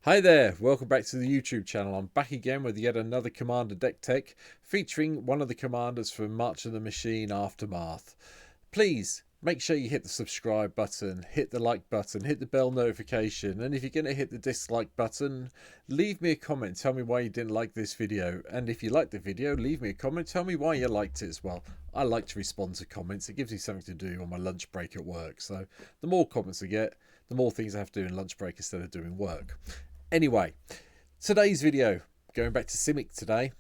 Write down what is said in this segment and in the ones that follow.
Hi there, welcome back to the YouTube channel. I'm back again with yet another Commander deck tech featuring one of the commanders from March of the Machine Aftermath. Please make sure you hit the subscribe button, hit the like button, hit the bell notification, and if you're going to hit the dislike button, leave me a comment, tell me why you didn't like this video, and if you liked the video, leave me a comment, tell me why you liked it as well. I like to respond to comments, it gives me something to do on my lunch break at work, so the more comments I get, the more things I have to do in lunch break instead of doing work. Anyway, today's video, going back to Simic today,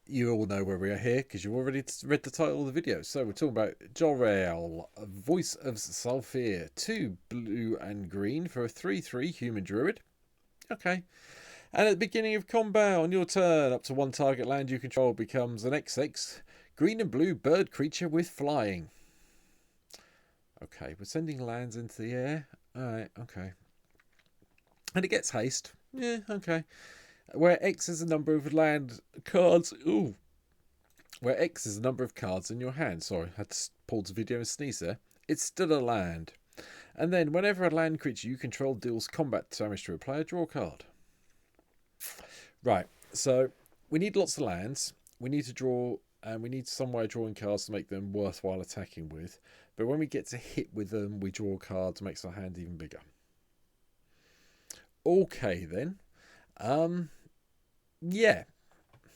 you all know where we are here because you've already read the title of the video. So we're talking about Jolrael, Voice of Zhalfir, 2 blue and green for a 3/3 human druid. Okay. And at the beginning of combat, on your turn, up to one target land you control becomes an XX, green and blue bird creature with flying. Okay, we're sending lands into the air. Alright, okay. And it gets haste. Yeah, okay. Where X is the number of land cards. Ooh. Where X is the number of cards in your hand. Sorry, I had to pause the video and sneeze there. It's still a land. And then whenever a land creature you control deals combat damage to a player, draw a card. Right, so we need lots of lands. We need to draw, and we need some way of drawing cards to make them worthwhile attacking with. But when we get to hit with them, we draw cards, makes our hand even bigger. Okay then, yeah,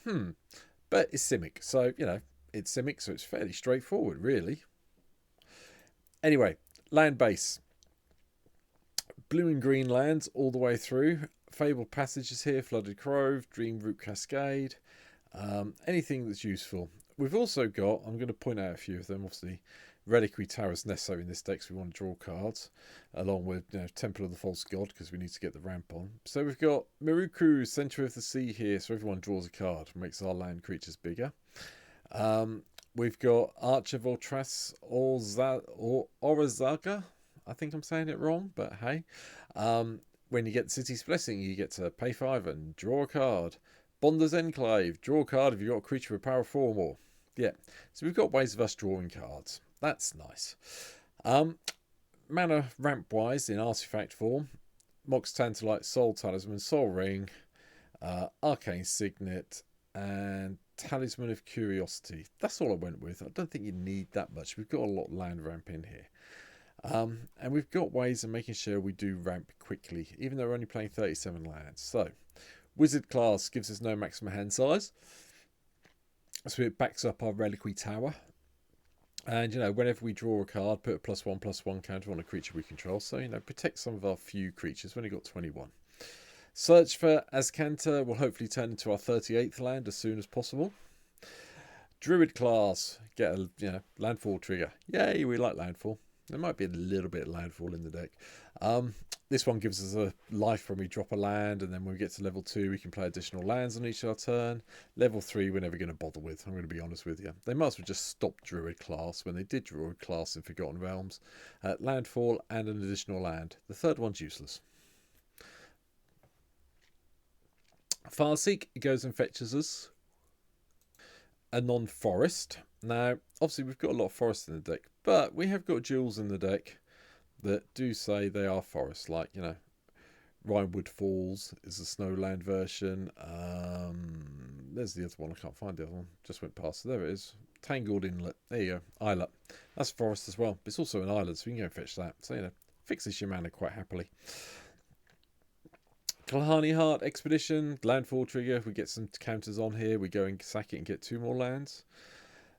but it's Simic, so you know it's Simic, so it's fairly straightforward, really. Anyway, land base, blue and green lands all the way through. Fabled passages here, flooded grove, dream root cascade, anything that's useful. We've also got, I'm going to point out a few of them, obviously. Reliquary Tower is necessary in this deck, so we want to draw cards, along with Temple of the False God, because we need to get the ramp on. So we've got Miruku, Centre of the Sea here, so everyone draws a card, makes our land creatures bigger. We've got Archer Voltras or Orizaga. I think I'm saying it wrong, but hey. When you get City's Blessing, you get to pay 5 and draw a card. Bonder's Enclave, draw a card if you've got a creature with power 4 or more. Yeah, so we've got ways of us drawing cards. That's nice. Mana ramp wise in artifact form, Mox Tantalite, Soul Talisman, Soul Ring, Arcane Signet, and Talisman of Curiosity. That's all I went with. I don't think you need that much. We've got a lot of land ramp in here. And we've got ways of making sure we do ramp quickly, even though we're only playing 37 lands. So, Wizard class gives us no maximum hand size. So it backs up our Reliquary Tower. And, whenever we draw a card, put a +1/+1 counter on a creature we control. So, protect some of our few creatures. We've only got 21. Search for Azcanta will hopefully turn into our 38th land as soon as possible. Druid class, get a landfall trigger. Yay, we like landfall. There might be a little bit of landfall in the deck. This one gives us a life when we drop a land, and then when we get to level 2, we can play additional lands on each of our turn. Level 3, we're never going to bother with, I'm going to be honest with you. They might as well just stop Druid class when they did Druid class in Forgotten Realms. Landfall and an additional land. The third one's useless. Farseek goes and fetches us a non-forest. Now, obviously, we've got a lot of forest in the deck, but we have got jewels in the deck that do say they are forests, like, Rhinewood Falls is the Snowland version. There's the other one. I can't find the other one. Just went past. There it is. Tangled Inlet. There you go. Islet. That's forest as well. But it's also an island, so we can go and fetch that. So, fixes your mana quite happily. Kalahani Heart Expedition. Landfall trigger. If we get some counters on here, we go and sack it and get 2 more lands.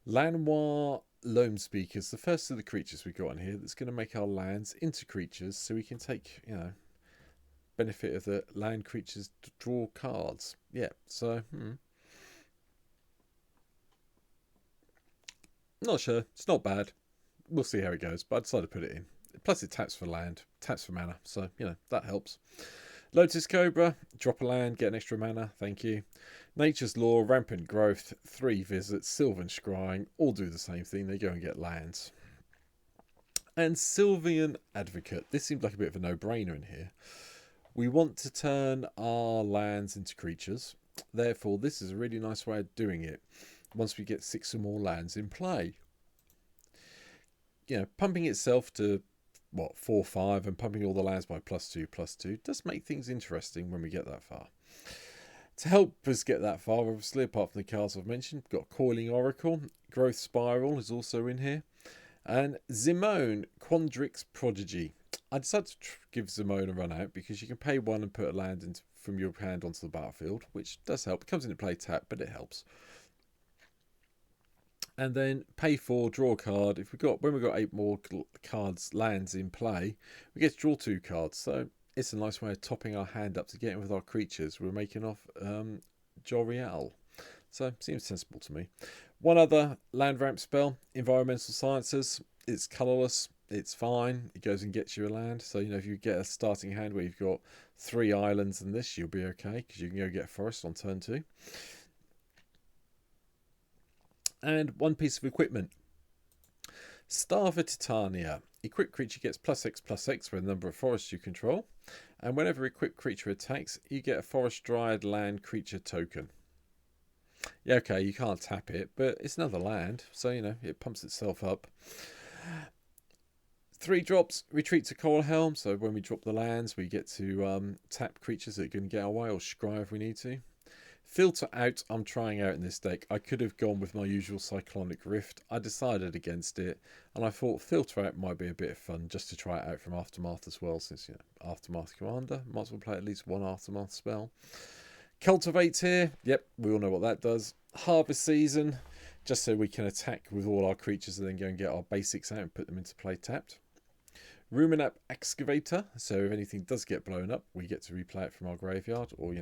Lanoir Loam Speakers, the first of the creatures we got in here that's going to make our lands into creatures, so we can take, benefit of the land creatures to draw cards. Yeah, so, not sure. It's not bad. We'll see how it goes, but I decided to put it in. Plus it taps for land, taps for mana, so, that helps. Lotus Cobra, drop a land, get an extra mana, thank you. Nature's Law, Rampant Growth, 3 visits, Sylvan Scrying, all do the same thing, they go and get lands. And Sylvan Advocate, this seems like a bit of a no-brainer in here. We want to turn our lands into creatures, therefore this is a really nice way of doing it, once we get 6 or more lands in play. Pumping itself to what, 4/5, and pumping all the lands by +2/+2 does make things interesting when we get that far. To help us get that far, obviously, apart from the cards I've mentioned, we've got Coiling Oracle, Growth Spiral is also in here, and Zimone, Quandrix Prodigy. I decided to give Zimone a run out because you can pay 1 and put a land from your hand onto the battlefield, which does help. It comes into play tap, but it helps. And then pay 4, draw a card. When we've got 8 more lands in play, we get to draw 2 cards. So it's a nice way of topping our hand up to get in with our creatures. We're making off Jolrael. So seems sensible to me. One other land ramp spell, Environmental Sciences. It's colourless. It's fine. It goes and gets you a land. So, if you get a starting hand where you've got 3 islands and this, you'll be okay because you can go get a forest on turn 2. And 1 piece of equipment. Starver Titania. Equipped creature gets +X/+X for the number of forests you control. And whenever equipped creature attacks, you get a Forest Dryad land creature token. Yeah, okay, you can't tap it, but it's another land. So, it pumps itself up. 3 drops, retreat to Coral Helm. So when we drop the lands, we get to tap creatures that can get away or scry if we need to. Filter Out, I'm trying out in this deck. I could have gone with my usual Cyclonic Rift. I decided against it, and I thought Filter Out might be a bit of fun just to try it out from Aftermath as well, since, Aftermath Commander. Might as well play at least 1 Aftermath spell. Cultivate here. Yep, we all know what that does. Harvest Season, just so we can attack with all our creatures and then go and get our basics out and put them into play tapped. Ruminap Excavator, so if anything does get blown up, we get to replay it from our graveyard, or,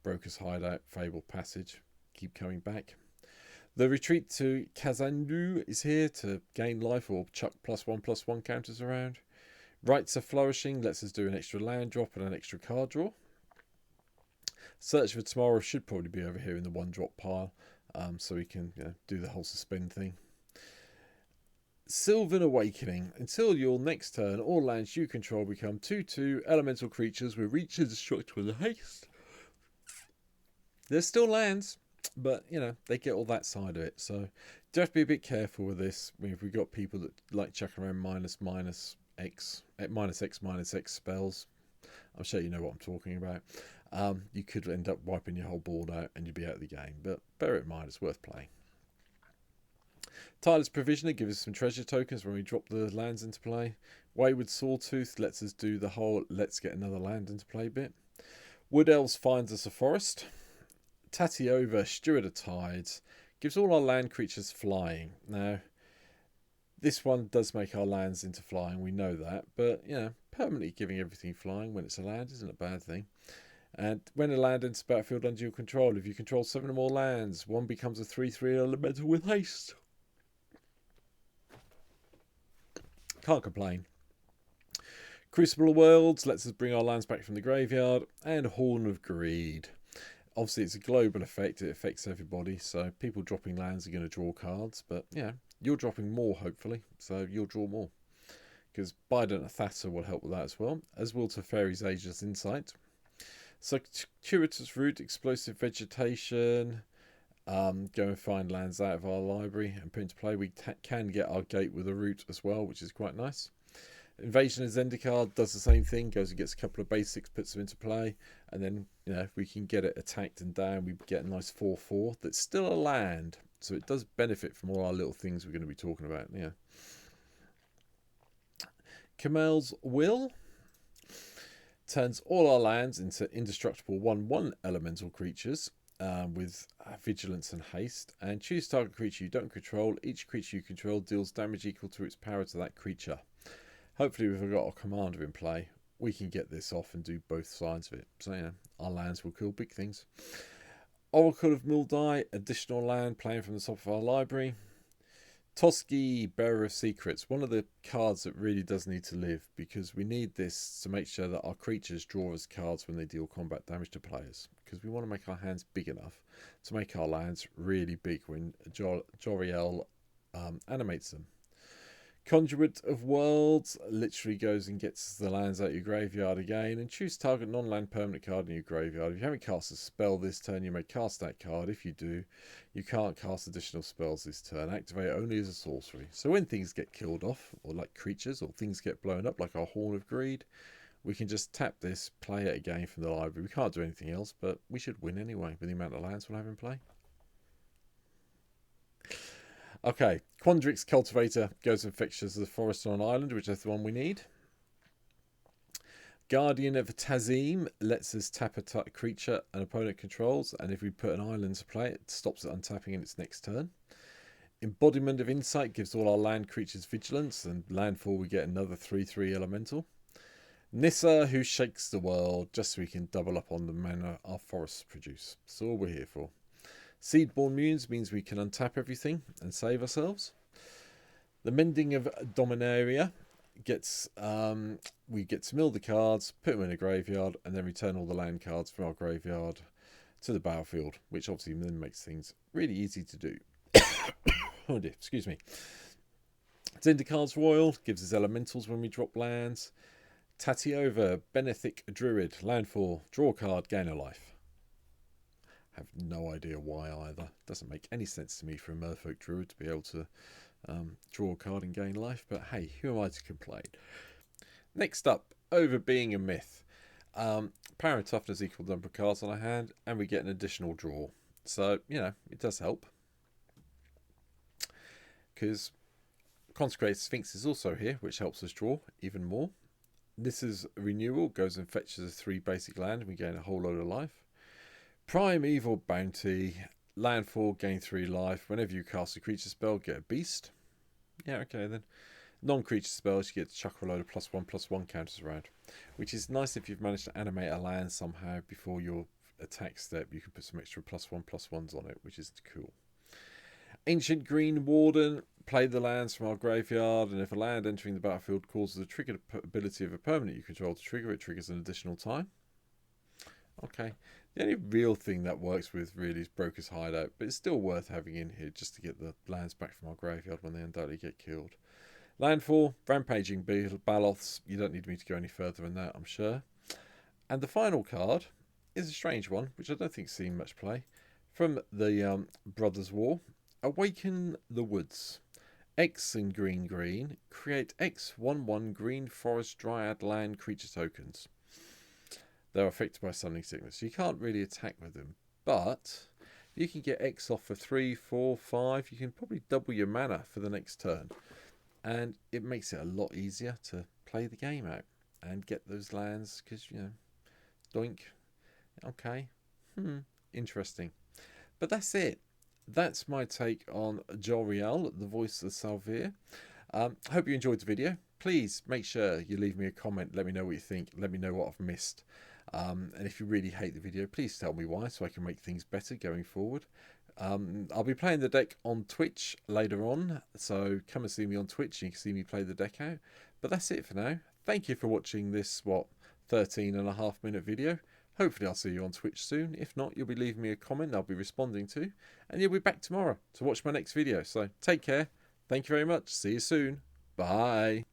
Broker's Hideout, Fabled Passage, keep coming back. The Retreat to Kazandu is here to gain life or chuck +1/+1 counters around. Rites of Flourishing lets us do an extra land drop and an extra card draw. Search for Tomorrow should probably be over here in the 1-drop pile, so we can do the whole suspend thing. Sylvan Awakening. Until your next turn, all lands you control become 2/2 elemental creatures with reach, indestructible, and haste. There's still lands, but, they get all that side of it. So do have to be a bit careful with this. If we've got people that like chucking around -X spells, I'm sure you know what I'm talking about. You could end up wiping your whole board out and you'd be out of the game. But bear it in mind, it's worth playing. Tireless Provisioner gives us some treasure tokens when we drop the lands into play. Wayward Sawtooth lets us do the whole let's get another land into play bit. Wood Elves finds us a forest. Tatiova, Steward of Tides, gives all our land creatures flying. Now, this one does make our lands into flying, we know that, but, permanently giving everything flying when it's a land isn't a bad thing. And when a land enters battlefield under your control, if you control 7 or more lands, 1 becomes a 3/3 elemental with haste. Can't complain. Crucible of Worlds lets us bring our lands back from the graveyard. And Horn of Greed. Obviously, it's a global effect. It affects everybody. So people dropping lands are going to draw cards. But, you're dropping more, hopefully. So you'll draw more. Because Bident Athata will help with that as well. As will Teferi's Ageless Insight. Circuitous Root, Explosive Vegetation. Go and find lands out of our library and put into play. We can get our gate with a root as well, which is quite nice. Invasion of Zendikar does the same thing, goes and gets a couple of basics, puts them into play, and then if we can get it attacked and down, we get a nice 4/4 that's still a land, so it does benefit from all our little things we're going to be talking about. Kamel's Will turns all our lands into indestructible 1/1 elemental creatures with vigilance and haste, and choose target creature you don't control. Each creature you control deals damage equal to its power to that creature. Hopefully, if we've got a commander in play, we can get this off and do both sides of it. So, our lands will kill big things. Oracle of Mildai, additional land playing from the top of our library. Toski, Bearer of Secrets, one of the cards that really does need to live, because we need this to make sure that our creatures draw us cards when they deal combat damage to players, because we want to make our hands big enough to make our lands really big when Jolrael animates them. Conduit of Worlds literally goes and gets the lands out of your graveyard again, and choose target non-land permanent card in your graveyard. If you haven't cast a spell this turn, you may cast that card. If you do, you can't cast additional spells this turn. Activate only as a sorcery. So when things get killed off, or like creatures, or things get blown up, like our Horn of Greed, we can just tap this, play it again from the library. We can't do anything else, but we should win anyway with the amount of lands we'll have in play. Okay, Quandrix Cultivator goes and fetches the forest on an island, which is the one we need. Guardian of Tazim lets us tap a creature an opponent controls, and if we put an island to play, it stops it untapping in its next turn. Embodiment of Insight gives all our land creatures vigilance, and landfall we get another 3/3 elemental. Nissa, who shakes the world, just so we can double up on the mana our forests produce. That's all we're here for. Seedborn Munes means we can untap everything and save ourselves. The Mending of Dominaria gets we get to mill the cards, put them in a graveyard, and then return all the land cards from our graveyard to the battlefield, which obviously then makes things really easy to do. Oh dear, excuse me. Zendikard's Royal gives us elementals when we drop lands. Tatiova, Benethic Druid, landfall, draw a card, gain a life. I have no idea why either. Doesn't make any sense to me for a Merfolk Druid to be able to draw a card and gain life, but hey, who am I to complain? Next up, Over Being a Myth. Power and toughness equal the number of cards on our hand, and we get an additional draw. So, you know, it does help. Because Consecrated Sphinx is also here, which helps us draw even more. This is Renewal, goes and fetches us 3 basic land, and we gain a whole load of life. Primeval Bounty, landfall, gain 3 life. Whenever you cast a creature spell, get a beast. Yeah, okay then. Non-creature spells, you get to chuck a load of +1/+1 counters around, which is nice if you've managed to animate a land somehow before your attack step. You can put some extra +1/+1s on it, which is cool. Ancient Green Warden, play the lands from our graveyard, and if a land entering the battlefield causes a triggered ability of a permanent you control to trigger, it triggers an additional time. Okay. The only real thing that works with really is Broker's Hideout, but it's still worth having in here just to get the lands back from our graveyard when they undoubtedly get killed. Landfall, Rampaging Baloths. You don't need me to go any further than that, I'm sure. And the final card is a strange one, which I don't think has seen much play. From the Brothers' War, Awaken the Woods. X and green, create X 1/1 green forest dryad land creature tokens. They're affected by summoning sickness. You can't really attack with them, but if you can get X off for 3, 4, 5, you can probably double your mana for the next turn. And it makes it a lot easier to play the game out and get those lands because, you know, doink. Okay. Interesting. But that's it. That's my take on Jolrael, the voice of Zhalfir. Hope you enjoyed the video. Please make sure you leave me a comment. Let me know what you think. Let me know what I've missed. And if you really hate the video, please tell me why so I can make things better going forward. I'll be playing the deck on Twitch later on, so come and see me on Twitch. You can see me play the deck out. But that's it for now. Thank you for watching this, 13.5 minute video. Hopefully I'll see you on Twitch soon. If not, you'll be leaving me a comment I'll be responding to. And you'll be back tomorrow to watch my next video. So take care. Thank you very much. See you soon. Bye.